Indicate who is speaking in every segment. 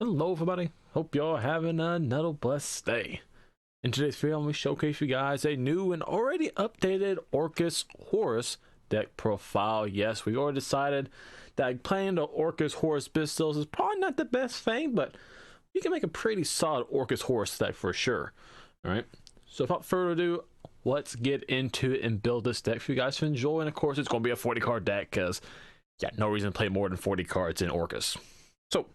Speaker 1: Hello everybody, hope y'all having another blessed day. In today's video, I'm going to showcase for you guys a new and already updated Orcust Horus Deck Profile. Yes, we already decided that playing the Orcust Horus Pistols is probably not the best thing, but you can make a pretty solid Orcust Horus deck for sure. Alright, so without further ado, let's get into it and build this deck for you guys to enjoy. And of course, it's going to be a 40 card deck because, yeah, no reason to play more than 40 cards in Orcust. So,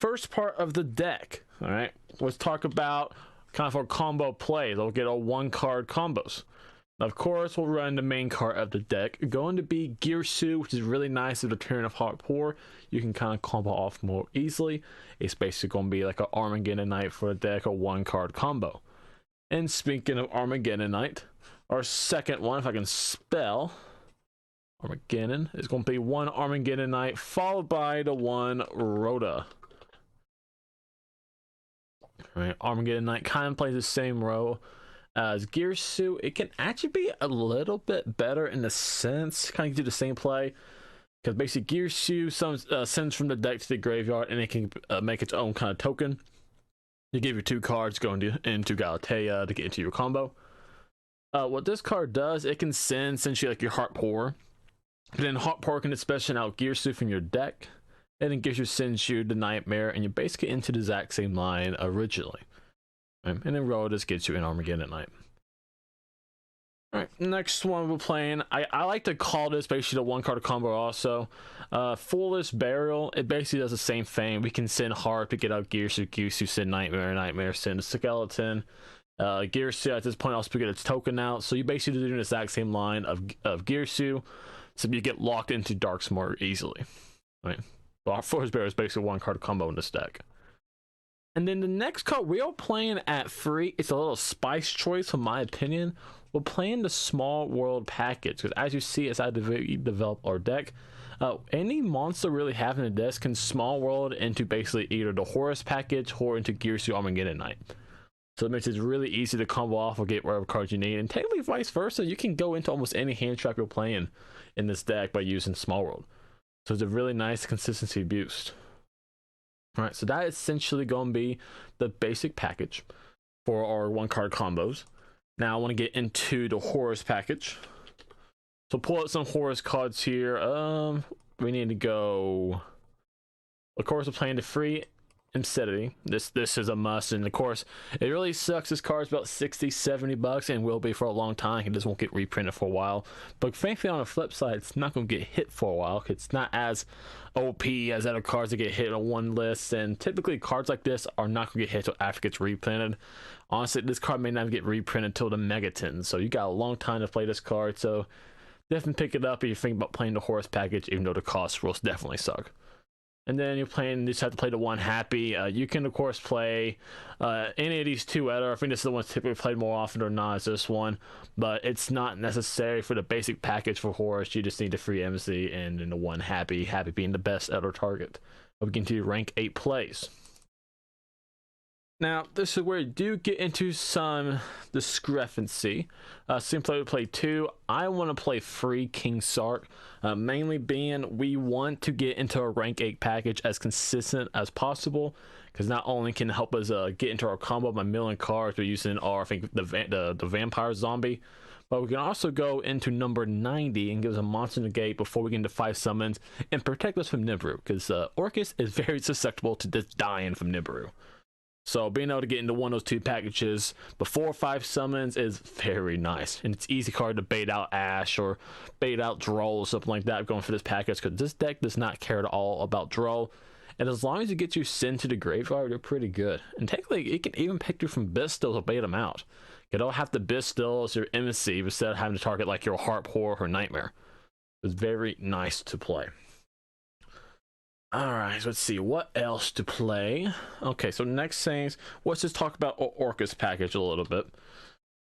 Speaker 1: first part of the deck, all right, let's talk about kind of our combo play. They'll get our 1-card combos. Of course, we'll run the main card of the deck. Going to be Girsu, which is really nice with the turn of Heart Pour. You can kind of combo off more easily. It's basically going to be like an Armageddon Knight for the deck, a 1-card combo. And speaking of Armageddon Knight, our second one, if I can spell Armageddon, is going to be 1 Armageddon Knight followed by the 1 Rhoda. Right, Armageddon Knight kind of plays the same role as Girsu. It can actually be a little bit better in the sense, kind of do the same play, because basically Girsu sends from the deck to the graveyard, and it can make its own kind of token. You give your 2 cards going into Galatea to get into your combo. What this card does, it can send essentially like your Heart Pour. Then Heart Pour can special out Girsu from your deck, and then Girsu sends you the Nightmare, and you're basically into the exact same line originally. And then Roll just gets you an Armageddon Knight. Alright, next one we're playing, I like to call this basically the 1-card combo also. Foolish Burial, it basically does the same thing. We can send Heart to get out Girsu, Girsu send Nightmare send a Skeleton. Girsu at this point also get its token out, so you basically do the exact same line of Girsu, so you get locked into darks more easily. Right? Well, Foolish Burial is basically a 1-card combo in this deck. And then the next card we are playing at free, it's a little spice choice in my opinion. We're playing the Small World package, because as you see as I develop our deck, any monster really having a deck can Small World into basically either the Horus package or into Girsu Armageddon Knight. So it makes it really easy to combo off or get whatever cards you need, and technically vice versa. You can go into almost any hand trap you're playing in this deck by using Small World. So it's a really nice consistency boost. Alright, so that is essentially going to be the basic package for our 1-card combos. Now I want to get into the Horus package. So pull out some Horus cards here. We need to go. Of course, we're playing the free Incendiary. This is a must, and of course it really sucks. This card's about 60-70 bucks and will be for a long time. It just won't get reprinted for a while, but thankfully on the flip side, it's not going to get hit for a while. It's not as OP as other cards that get hit on one list, and typically cards like this are not going to get hit until after it gets reprinted. Honestly, this card may not get reprinted until the Megaton, so you got a long time to play this card, so definitely pick it up if you think about playing the Horus package, even though the cost will definitely suck. And then you're playing, you just have to play the 1 Happy. You can, of course, play any of these 2 other. I think this is the one typically played more often or not, is this one. But it's not necessary for the basic package for Horus. You just need the free MC and then the 1 Happy. Happy being the best other target. We can do rank 8 plays. Now, this is where you do get into some discrepancy. Same player would play 2. I want to play free King Sark, mainly being we want to get into a rank 8 package as consistent as possible, because not only can it help us get into our combo by milling cards, we're using our, I think, the vampire zombie, but we can also go into number 90 and give us a monster negate before we get into 5 summons and protect us from Nibiru, because Orcust is very susceptible to just dying from Nibiru. So being able to get into one of those 2 packages before 5 summons is very nice. And it's easy card to bait out Ash or bait out Droll or something like that going for this package, because this deck does not care at all about Droll. And as long as it gets you sent to the graveyard, you're pretty good. And technically, it can even pick you from Bistil to bait them out. You don't have to Bistil as your MC instead of having to target like your Heart Pour or Nightmare. It's very nice to play. Alright, so let's see what else to play. Okay, so next things, let's just talk about Orcust package a little bit.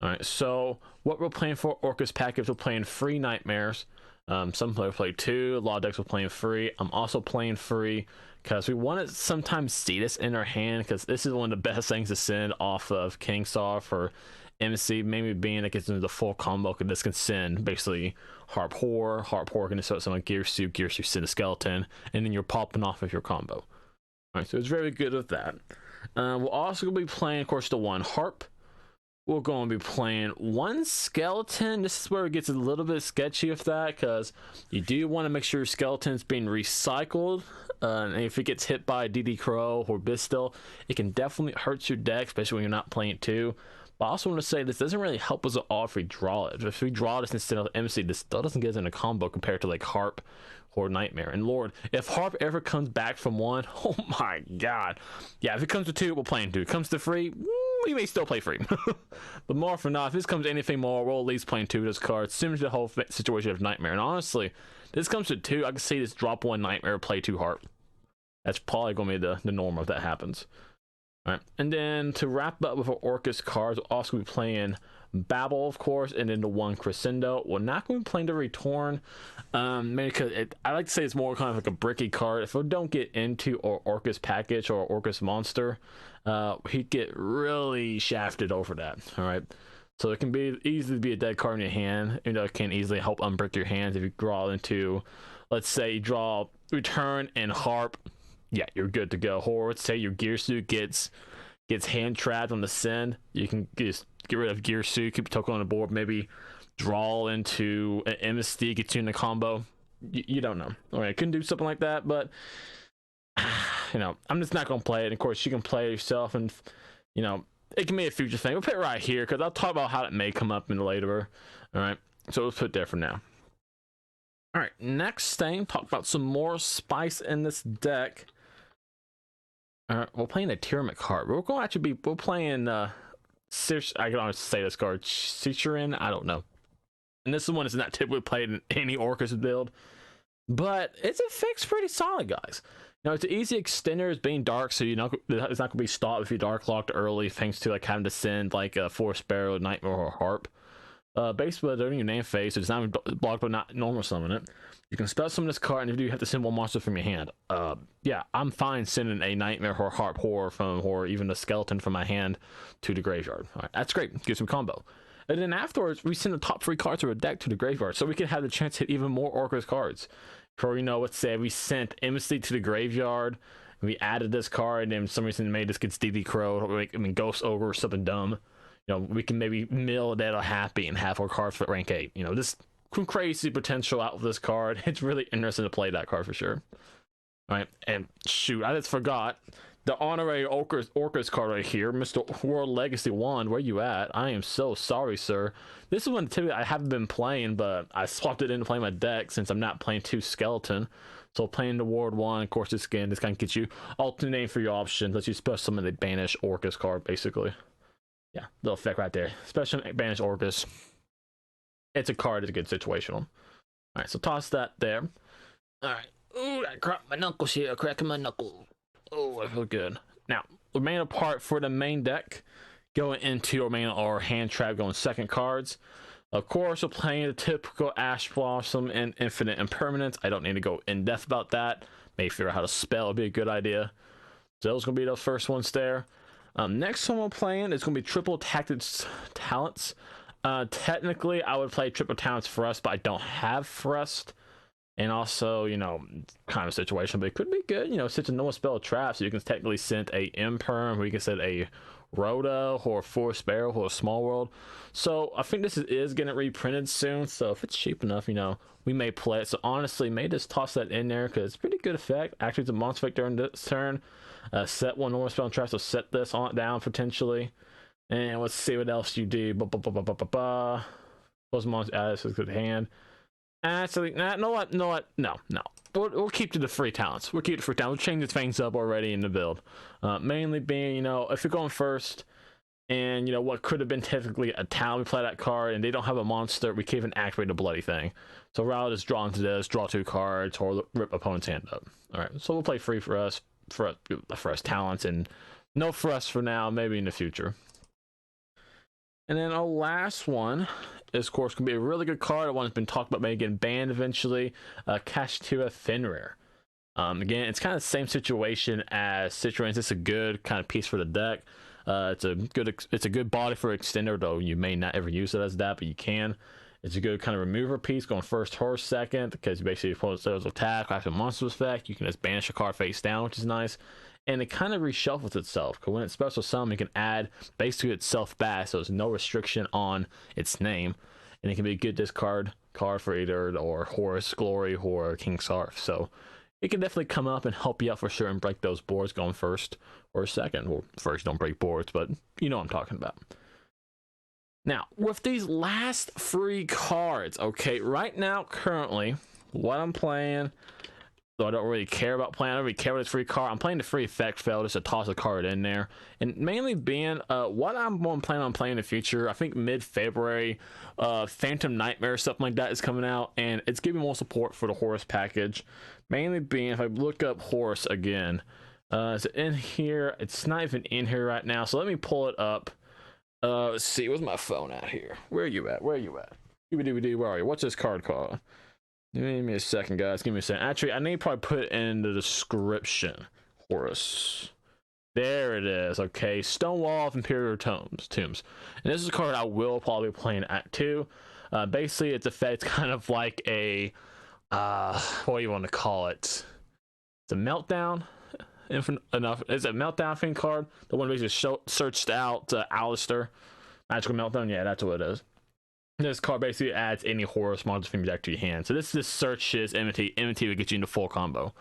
Speaker 1: Alright, so what we're playing for Orcust package, we're playing free Nightmares. Some players play 2, a lot of decks are playing free. I'm also playing free because we want to sometimes see this in our hand, because this is one of the best things to send off of King Saw for MC, maybe being it gets into the full combo, because this can send basically Heart Pour can start someone Girsu send a Skeleton, and then you're popping off of your combo. All right, so it's very good with that. We're also going to be playing, of course, the one harp. We're going to be playing one skeleton. This is where it gets a little bit sketchy with that, because you do want to make sure your skeleton's being recycled. And if it gets hit by a DD Crow or Bistil, it can definitely hurt your deck, especially when you're not playing it too. But I also want to say this doesn't really help us at all if we draw it. If we draw this instead of MC, this still doesn't get us in a combo compared to like Harp or Nightmare. And Lord, if Harp ever comes back from 1, oh my god. Yeah, if it comes to 2, we're playing 2. If it comes to 3, we may still play 3. But more for now, if this comes to anything more, we'll at least playing 2 of this card, similar to the whole situation of Nightmare. And honestly, this comes to 2, I can see this drop 1 Nightmare, play 2 Harp. That's probably going to be the norm if that happens. Alright, and then to wrap up with our Orcust cards, we'll also be playing Babel, of course, and then the one Crescendo. We're not going to be playing the Return, maybe because I like to say it's more kind of like a bricky card. If we don't get into our Orcust package or Orcust monster, he'd get really shafted over that. Alright, so it can be easily be a dead card in your hand. You know, it can easily help unbrick your hands if you draw into, let's say, you draw Return and Harp. Yeah, you're good to go. Or let's say your Gear Suit gets hand trapped on the send. You can just get rid of Gear Suit, keep the token on the board, maybe draw into an MSD, get you in the combo. You don't know. All right, couldn't do something like that, but you know, I'm just not gonna play it. And of course, you can play it yourself, and you know, it can be a future thing. We'll put it right here because I'll talk about how it may come up in later. All right, so let's put it there for now. All right, next thing, talk about some more spice in this deck. We're playing a Tyranid card. We're going to actually be, we're playing, I can honestly say this card, Cicerin, I don't know. And this one is not typically played in any Orcust build, but its effect's pretty solid, guys. You know, it's an easy extender, it's being dark, so you know it's not going to be stopped if you dark locked early, thanks to like having to send like a Forest Sparrow, Nightmare, or Harp. Basically, during your name phase, so it's not blocked but not normal summon it. You can spell summon this card, and if you have to send one monster from your hand, yeah, I'm fine sending a Nightmare or Harp or even a Skeleton from my hand to the graveyard. All right, that's great. Gives some combo. And then afterwards, we send the top 3 cards of our deck to the graveyard, so we can have the chance to hit even more Orcust cards. For, you know, let's say we sent Embassy to the graveyard, and we added this card, and then for some reason made this gets DD Crow, or I mean Ghost Ogre or something dumb. You know, we can maybe mill that a happy and have our cards for rank 8. You know, this crazy potential out of this card. It's really interesting to play that card for sure. All right, and shoot, I just forgot the honorary Orcust card right here, Mr. World Legacy Wand. Where you at? I am so sorry, sir. This is one typically I haven't been playing, but I swapped it in to play my deck since I'm not playing 2 Skeleton. So playing the Ward 1, of course, this kind of gets you alternate name for your options. Lets you special summon the banish Orcust card, basically. Yeah, little effect right there. Special banish Orcust. It's a card, it's a good situational. Alright, so toss that there. Alright. Ooh, I cracked my knuckles here, cracking my knuckle. Oh, I feel good. Now, the main part for the main deck, going into our main or hand trap, going second cards. Of course, we're playing the typical Ash Blossom and Infinite Impermanence. I don't need to go in depth about that. Maybe figure out how to spell would be a good idea. So those are going to be the first ones there. Next one we're playing is going to be Triple Tactics Talents. Technically, I would play Triple Talents Thrust, but I don't have Thrust. And also, you know, kind of situation, but it could be good. You know, such a normal spell trap, so you can technically send a Imperm, or you can send a Rhoda, or a Forest Sparrow, or a Small World. So I think this is getting reprinted soon, so if it's cheap enough, you know, we may play it. So honestly, may just toss that in there, because it's a pretty good effect. Actually, it's a monster effect during this turn. Set one normal spell trap, so set this on down potentially. And let's see what else you do. Those monsters add this to the hand. Actually, no. We'll keep to the free talents. We'll keep the free talents. We'll change the things up already in the build. Mainly being, you know, if you're going first, and you know what could have been technically a talent, we play that card, and they don't have a monster, we can't even activate the bloody thing. So rather just draw into this, draw 2 cards, or rip opponent's hand up. All right, so we'll play free for us talents, and no for us for now. Maybe in the future. And then our last one is, of course, going to be a really good card. The one that's been talked about maybe getting banned eventually. Kashtira Fenrir. Again, it's kind of the same situation as Citrus. It's a good kind of piece for the deck. It's a good body for extender, though you may not ever use it as that, but you can. It's a good kind of remover piece, going first or second, because basically opponent does attack after monster effect. You can just banish a card face down, which is nice. and it kind of reshuffles itself. Because when it's special summon, it can add basically itself back, so there's no restriction on its name, and it can be a good discard card for either or Horus Glory or King Sarf. So it can definitely come up and help you out for sure and break those boards going first or second. Well, first don't break boards, but you know what I'm talking about. Now, with these last 3 cards, okay, right now, currently, what I'm playing, though I don't really care about playing, I don't really care about this free card. I'm playing the free effect fail just to toss a card in there. And mainly being what I'm going to plan on playing in the future, I think mid-February, Phantom Nightmare, something like that is coming out, and it's giving more support for the Horus package. Mainly being, if I look up Horus again, is it in here? It's not even in here right now, so let me pull it up. Let's see, where's my phone at here? Where are you at? Where are you at? Where are you? What's this card called? Give me a second, guys. Give me a second. Actually, I need to probably put it in the description. Horus. There it is. Okay, Stonewall of Imperial Tombs. And this is a card I will probably be playing at too. Basically, its effect kind of like a what do you want to call it? It's a meltdown. Enough. Is it meltdown thing card? The one basically searched out Alistair. Magical meltdown. Yeah, that's what it is. This card basically adds any Horus monster from your deck to your hand. So this just searches enmity. Enmity will get you into full combo.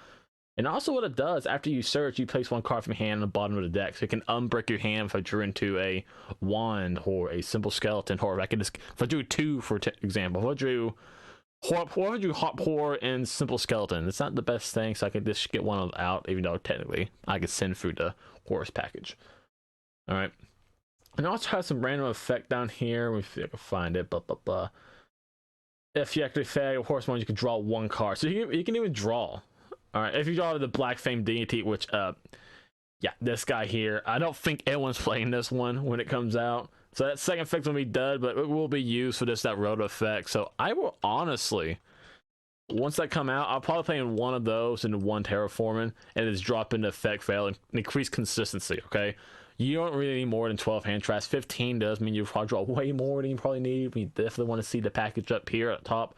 Speaker 1: And also what it does, after you search, you place 1 card from your hand on the bottom of the deck. So it can unbreak your hand if I drew into a wand or a simple skeleton, or if I drew 2 for example. If I drew Hot Pour and Simple Skeleton, it's not the best thing, so I could just get one of them out, even though technically I could send through the Horus package. Alright. And I also have some random effect down here. Let me see if I can find it. If you actually fail Horus one, you can draw 1 card. So you can even draw. Alright, if you draw the Black Flame Deity, which yeah, this guy here, I don't think anyone's playing this one when it comes out. So that second effect will be done, but it will be used for that roto effect. So I will honestly, once that come out, I'll probably play in one of those into 1 terraforming and just drop into effect fail and increase consistency. Okay, you don't really need more than 12 hand traps. 15 does mean you probably draw way more than you probably need. We definitely want to see the package up here at the top.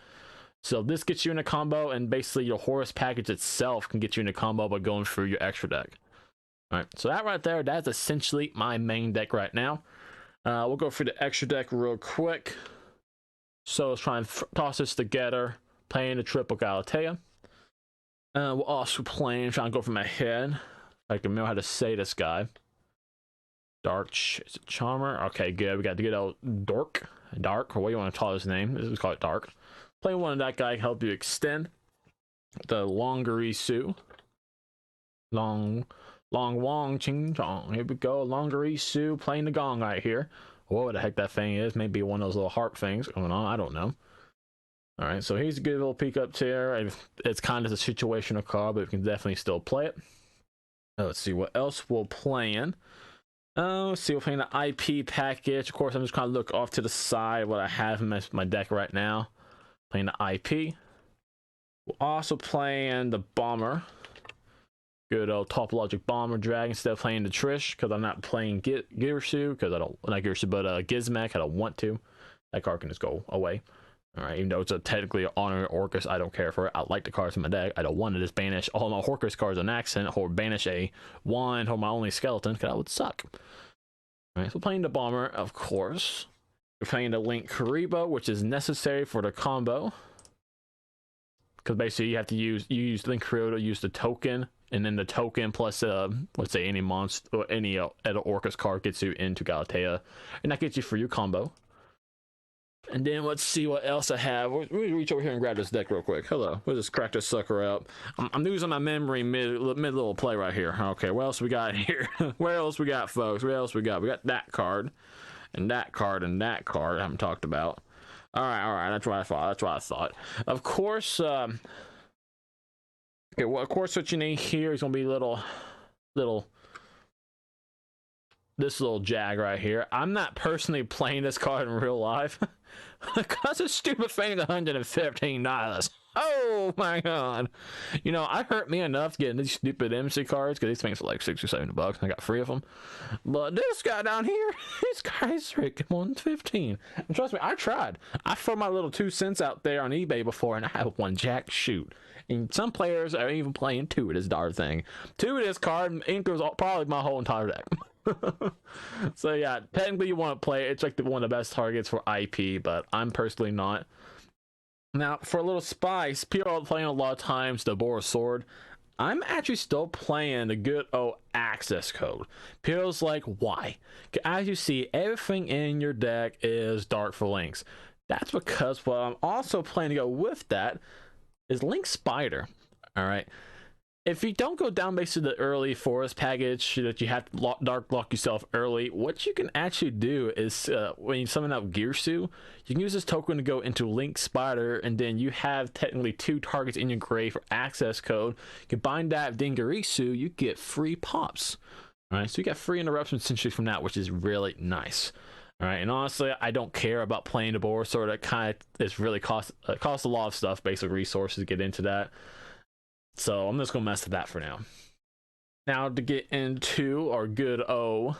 Speaker 1: So this gets you in a combo, and basically your Horus package itself can get you in a combo by going through your extra deck. All right, so that right there, that's essentially my main deck right now. We'll go through the extra deck real quick. So let's try and toss this together. Playing the triple Galatea. We'll also trying to go from my head. I can remember how to say this guy. Is it Charmer? Okay, good. We got to get out Dark, or what do you want to call his name? This is called Dark. Playing one of that guy help you extend the Longarisu. Long Wong Ching Chong. Here we go. Longarisu playing the gong right here. What the heck that thing is? Maybe one of those little harp things going on. I don't know. All right, so here's a good little peek up there. It's kind of a situational card, but we can definitely still play it. Let's see what else we're playing. Let's see, we're playing the IP package. Of course, I'm just trying to look off to the side what I have in my deck right now. Playing the IP. We're also playing the Bomber. Good old Topologic Bomber Dragon. Instead of playing the Trish, because I'm not playing Girsu, because I don't, not Girsu, but Gizmek, I don't want to. That card can just go away. Alright, even though it's technically an honor Orcust, I don't care for it. I like the cards in my deck. I don't want to just banish all my Orcust cards on accident, or banish a wand or my only skeleton, because that would suck. Alright, so playing the Bomber, of course. We're playing the Link Karibo, which is necessary for the combo. Because basically you have to use Link Karibo to use the token, and then the token plus let's say any monster or any Orcust card gets you into Galatea, and that gets you for your combo. And then let's see what else I have. Let me reach over here and grab this deck real quick. Hello, we'll just crack this sucker out. I'm losing my memory mid little play right here. Okay, what else we got here? What else we got, folks? What else we got? We got that card, and that card, and that card I haven't talked about. All right, that's what I thought. Of course, okay, well, of course, what you need here is gonna be little this little jag right here. I'm not personally playing this card in real life because it's stupid thing $115. Oh my god. You know, I hurt me enough getting these stupid MC cards because these things are like $60 or $70 and I got 3 of them. But this guy down here, this guy's freaking 115. And trust me, I tried. I threw my little 2 cents out there on eBay before and I have one jack shoot. And some players are even playing 2 of this darn thing. 2 of this card includes probably my whole entire deck. So yeah, technically you want to play it. It's like one of the best targets for IP, but I'm personally not. Now, for a little spice, people are playing a lot of times the Boar Sword. I'm actually still playing the good old access code. People's like, why? As you see, everything in your deck is Dark for Links. That's because what I'm also planning to go with that is Link Spider. All right. If you don't go down basically the early forest package that you have to dark lock yourself early, what you can actually do is when you summon out Gearsu, you can use this token to go into Link Spider, and then you have technically 2 targets in your grave for access code. You combine that with Dingarisu, you get free pops. All right, so you got free interruptions essentially from that, which is really nice. All right, and honestly, I don't care about playing the Boar Sword. It kind of is really costs a lot of stuff, basic resources to get into that. So I'm just gonna mess with that for now. Now to get into our good O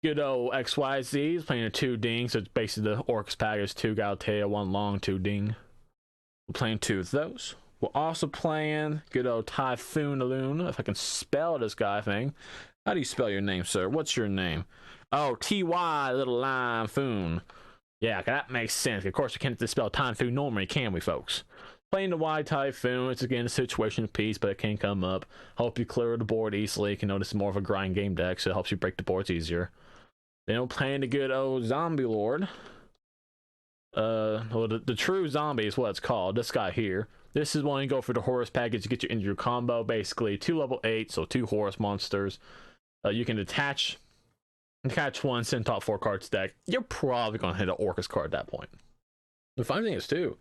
Speaker 1: XYZ is playing a 2 ding, so it's basically the Orcust package, 2 Galatea, 1 long, 2 ding. We're playing 2 of those. We're also playing good old Typhoon Loon, if I can spell this guy thing. How do you spell your name, sir? What's your name? Oh, TY little line Foon. Yeah, that makes sense. Of course, we can't spell Typhoon normally, can we, folks? Playing the Y Typhoon, it's again a situation of peace, but it can come up. Help you clear the board easily. You can notice it's more of a grind game deck, so it helps you break the boards easier. Then we're playing the good old Zombie Lord. Well, the true zombie is what it's called. This guy here. This is when you go for the Horus package to get you into your combo. Basically, 2 level 8, so 2 Horus monsters. You can attach 1, send top 4 cards deck. You're probably gonna hit an Orcust card at that point. The funny thing is too,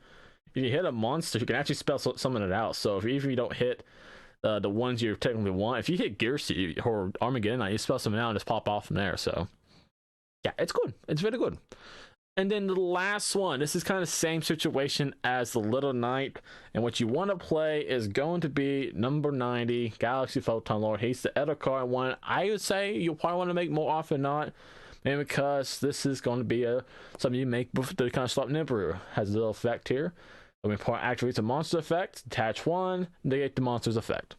Speaker 1: if you hit a monster, you can actually spell summon it out. So if you don't hit the ones you technically want, if you hit Gearsu or Armageddon, you spell something out and just pop off from there. So yeah, it's good. It's really good. And then the last one, this is kind of the same situation as the Little Knight, and what you want to play is going to be number 90, Galaxy Photon Lord. He's the Edo card one. I would say you'll probably want to make more often than not, and because this is going to be something you make before the kind of stop Nibiru. Has a little effect here. When part activates a monster effect, attach 1, negate the monster's effect.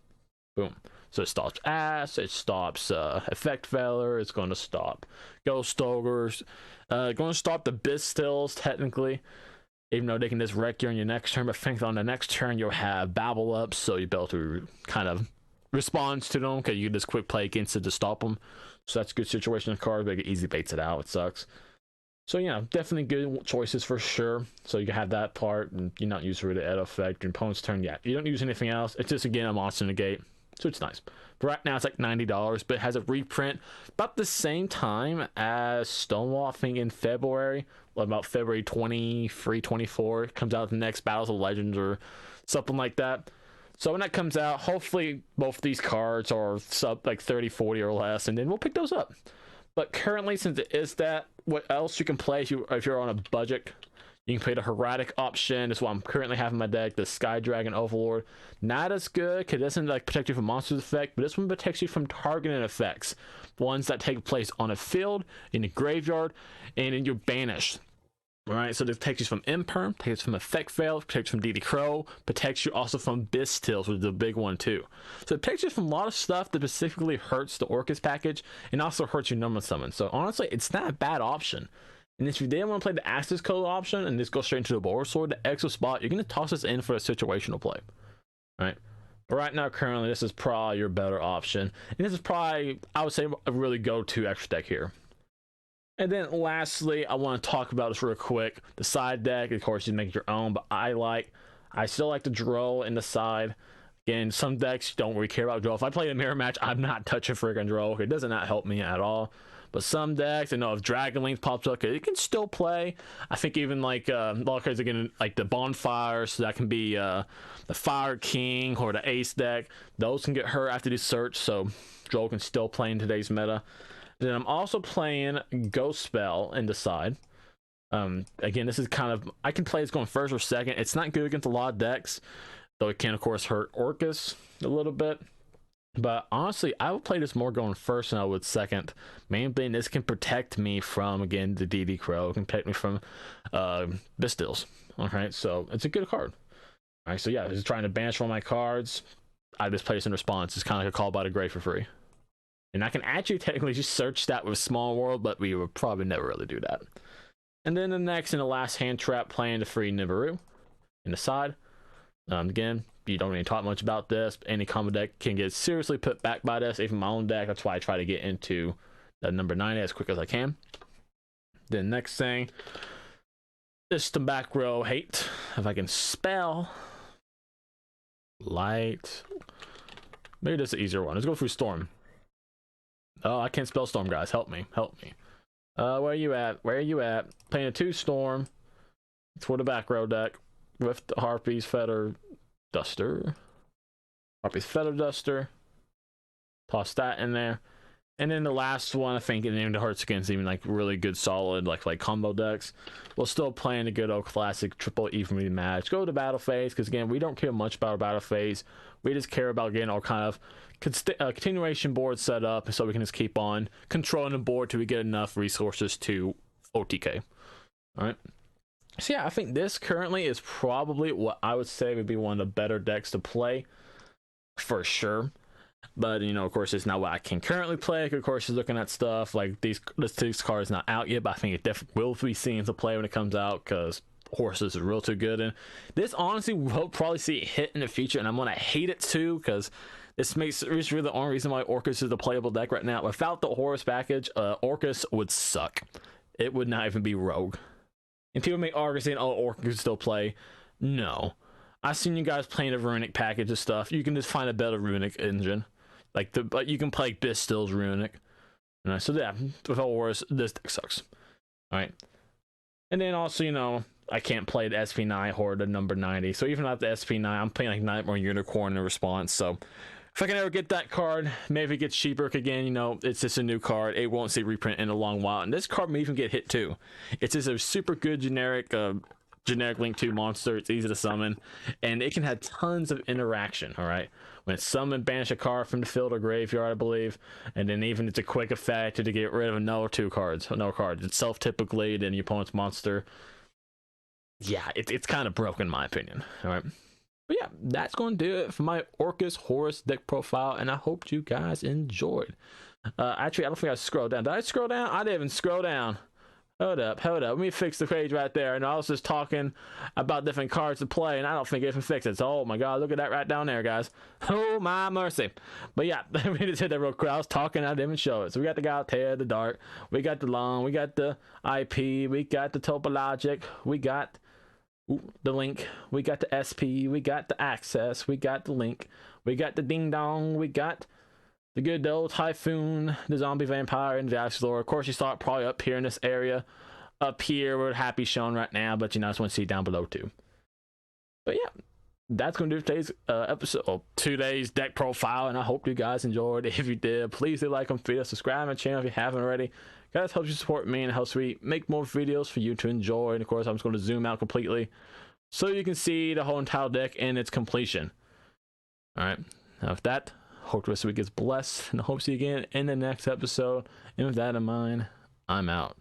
Speaker 1: Boom. So it stops Ass, it stops Effect Failure, it's going to stop Ghost Ogres, going to stop the Bistills, technically, even though they can just wreck you on your next turn, but think on the next turn you'll have Babble Up, so you'll be able to kind of respond to them, because you can just quick play against it to stop them. So that's a good situation of cards, but it easy baits it out, it sucks. So yeah, definitely good choices for sure. So you can have that part, and you're not using the Ed effect. Your opponent's turn, yeah, you don't use anything else. It's just again a monster negate, so it's nice. But right now it's like $90, but it has a reprint about the same time as Stonewall. I think in February, about February 23, 24, it comes out the next Battles of Legends or something like that. So when that comes out, hopefully both these cards are sub like 30, 40 or less, and then we'll pick those up. But currently, since it is that, what else you can play if you're on a budget? You can play the Heretic option. That's what I'm currently having in my deck. The Sky Dragon Overlord. Not as good, because it doesn't like protect you from monsters effect, but this one protects you from targeted effects. Ones that take place on a field, in the graveyard, and in your banished. Alright, so this protects you from Imperm, protects you from Effect Fail, protects you from DD Crow, protects you also from Bistills, which is a big one too. So it protects you from a lot of stuff that specifically hurts the Orcust package, and also hurts your normal summon. So honestly, it's not a bad option. And if you didn't want to play the Access Code option and just go straight into the Boar Sword, the extra spot, you're going to toss this in for a situational play. Alright? But right now, currently, this is probably your better option. And this is probably, I would say, a really go-to extra deck here. And then lastly, I want to talk about this real quick. The side deck, of course, you make your own, but I still like the Droll in the side. Again, some decks don't really care about Droll. If I play a mirror match, I'm not touching friggin' Droll. It does not help me at all. But some decks, I know if Dragon Link pops up, it can still play. I think even like a lot of cards again, like the Bonfire, so that can be the Fire King or the Ace deck. Those can get hurt after the search, so Droll can still play in today's meta. Then I'm also playing Ghost Spell in the side. Again, this is kind of, I can play this going first or second. It's not good against a lot of decks, though it can of course hurt Orcus a little bit. But honestly, I would play this more going first than I would second. Main thing, this can protect me from, again, the DD Crow. It can protect me from Bistils. Alright, so it's a good card. Alright, so yeah, just trying to banish one of my cards. I just play this in response. It's kind of like a call by the grave for free. And I can actually technically just search that with Small World, but we would probably never really do that. And then the next and the last hand trap, playing the free Nibiru in the side. Again, you don't really talk much about this. Any combo deck can get seriously put back by this, even my own deck. That's why I try to get into the number 90 as quick as I can. Then next thing, this the back row hate. If I can spell light, maybe this is an easier one. Let's go through Storm. Oh, I can't spell Storm, guys. Help me, help me. Where are you at? Where are you at? Playing a 2 Storm. It's for the back row deck with the Harpy's Feather Duster. Harpy's Feather Duster. Toss that in there. And then the last one, I think, and then the Hearts against even like really good solid like combo decks. We're still playing the good old classic triple evenly match. Go to battle phase, because again, we don't care much about our battle phase. We just care about getting our kind of continuation board set up so we can just keep on controlling the board till we get enough resources to OTK. Alright. So yeah, I think this currently is probably what I would say would be one of the better decks to play for sure. But you know, of course, it's not what I can currently play. Of course, you're looking at stuff like this card is not out yet, but I think it definitely will be seen to play when it comes out, because Horses is real too good. And this honestly we'll probably see it hit in the future, and I'm gonna hate it too, because this makes it's really the only reason why Orcus is a playable deck right now. Without the Horus package, Orcus would suck. It would not even be Rogue. And people make arguments saying, "Oh, Orcus can still play." No, I've seen you guys playing a Runic package of stuff. You can just find a better Runic engine. But you can play Bistils Runic. So yeah, without Horus, this deck sucks. Alright. And then also, you know, I can't play the SP9 Horde at number 90. So even without the SP9, I'm playing like Nightmare Unicorn in response. So if I can ever get that card, maybe it gets cheaper again, you know, it's just a new card. It won't see reprint in a long while. And this card may even get hit too. It's just a super good generic Link 2 monster. It's easy to summon, and it can have tons of interaction. All right, when it's summoned, banish a card from the field or graveyard, I believe, and then even it's a quick effect to get rid of another 2 cards. No cards itself typically, then your opponent's monster. Yeah, it's kind of broken in my opinion. All right, but yeah, that's going to do it for my Orcust Horus deck profile, and I hope you guys enjoyed. Actually, I don't think I scrolled down. Did I scroll down? I didn't even scroll down. Hold up. Let me fix the page right there. And I was just talking about different cards to play, and I don't think it can fix it. So, oh my god, look at that right down there, guys. Oh my mercy. But yeah, we just hit that real quick. I was talking, I didn't even show it. So we got the Galtair, the Dart, we got the Long, we got the IP, we got the Topologic, we got the Link, we got the SP, we got the Access, we got the Link, we got the Ding Dong, we got the good old Typhoon, the Zombie Vampire, and the Ashlar. Of course, you saw it probably up here in this area. Up here where Happy's shown right now, but you know, I just want to see it down below too. But yeah, that's going to do today's episode, today's deck profile, and I hope you guys enjoyed. If you did, please do like and video, subscribe to my channel if you haven't already. Guys, helps you support me and helps me make more videos for you to enjoy. And of course, I'm just going to zoom out completely so you can see the whole entire deck in its completion. All right, now with that, hope the rest of the week gets blessed, and I hope to see you again in the next episode. And with that in mind, I'm out.